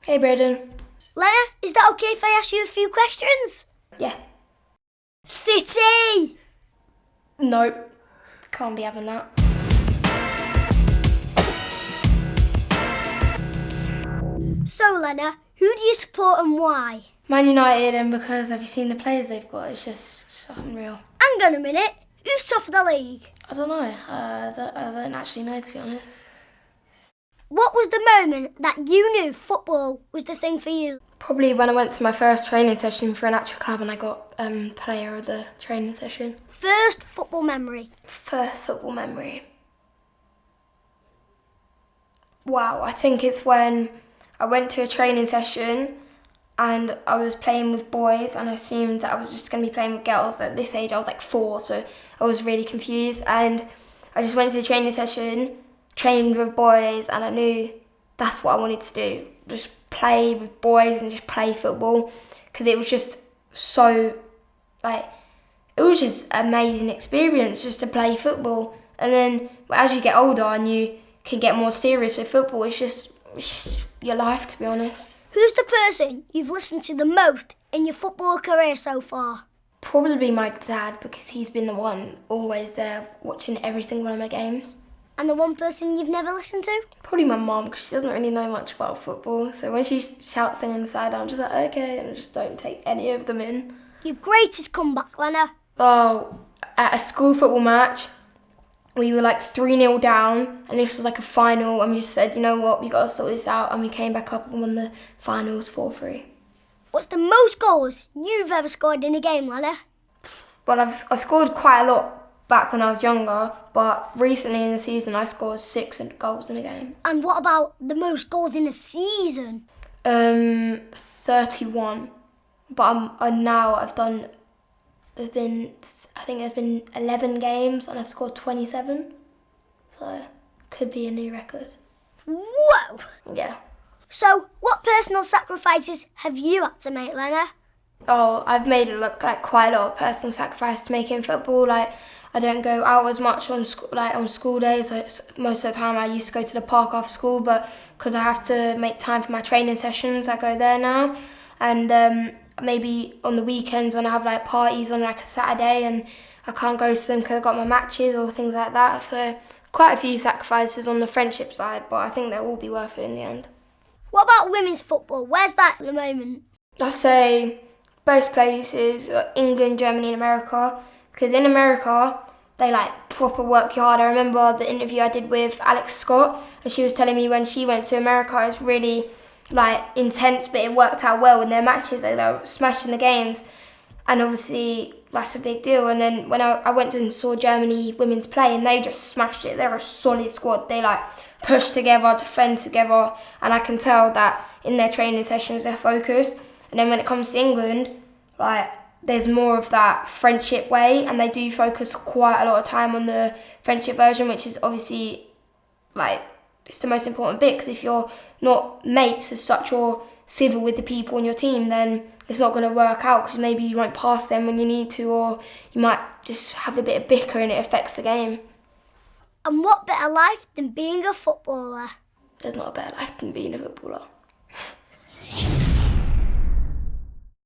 Hey, Braydon. Lenna, is that okay if I ask you a few questions? Yeah. City! Nope. Can't be having that. So, Lenna, who do you support and why? Man United, and because have you seen the players they've got? It's just unreal. Hang on a minute. Who's top of the league? I don't know. I don't actually know, to be honest. What was the moment that you knew football was the thing for you? Probably when I went to my first training session for an actual club and I got player of the training session. First football memory. First football memory. Wow, I think it's when I went to a training session and I was playing with boys and I assumed that I was just going to be playing with girls. At this age I was like 4, so I was really confused, and I just went to the training session, trained with boys, and I knew that's what I wanted to do. Just play with boys and just play football, because it was just so, it was just an amazing experience just to play football. And then as you get older and you can get more serious with football, it's just your life, to be honest. Who's the person you've listened to the most in your football career so far? Probably my dad, because he's been the one always there watching every single one of my games. And the one person you've never listened to? Probably my mum, because she doesn't really know much about football. So when she shouts things on the side, I'm just like, okay, and I just don't take any of them in. Your greatest comeback, Lenna? Oh, at a school football match, we were like 3-0 down, and this was like a final, and we just said, you know what, we got to sort this out, and we came back up and won the finals 4-3. What's the most goals you've ever scored in a game, Lenna? Well, I scored quite a lot back when I was younger, but recently in the season I scored 6 goals in a game. And what about the most goals in a season? 31. But there's been 11 games and I've scored 27. So, could be a new record. Whoa! Yeah. So, what personal sacrifices have you had to make, Lenna? Oh, I've made quite a lot of personal sacrifices to make in football. I don't go out as much on school days. Most of the time I used to go to the park after school, but because I have to make time for my training sessions, I go there now. And maybe on the weekends when I have parties on a Saturday and I can't go to them because I've got my matches or things like that. So quite a few sacrifices on the friendship side, but I think they'll all be worth it in the end. What about women's football? Where's that at the moment? I say best places are England, Germany and America, because in America they proper work you hard. I remember the interview I did with Alex Scott, and she was telling me when she went to America it's really intense, but it worked out well in their matches. They were smashing the games, and obviously that's a big deal. And then when I went and saw Germany women's play, and they just smashed it. They're a solid squad. They push together, defend together, and I can tell that in their training sessions they're focused. And then when it comes to England, there's more of that friendship way, and they do focus quite a lot of time on the friendship version, which is obviously it's the most important bit, because if you're not mates as such or civil with the people on your team, then it's not going to work out, because maybe you won't pass them when you need to, or you might just have a bit of bicker and it affects the game. And what better life than being a footballer? There's not a better life than being a footballer.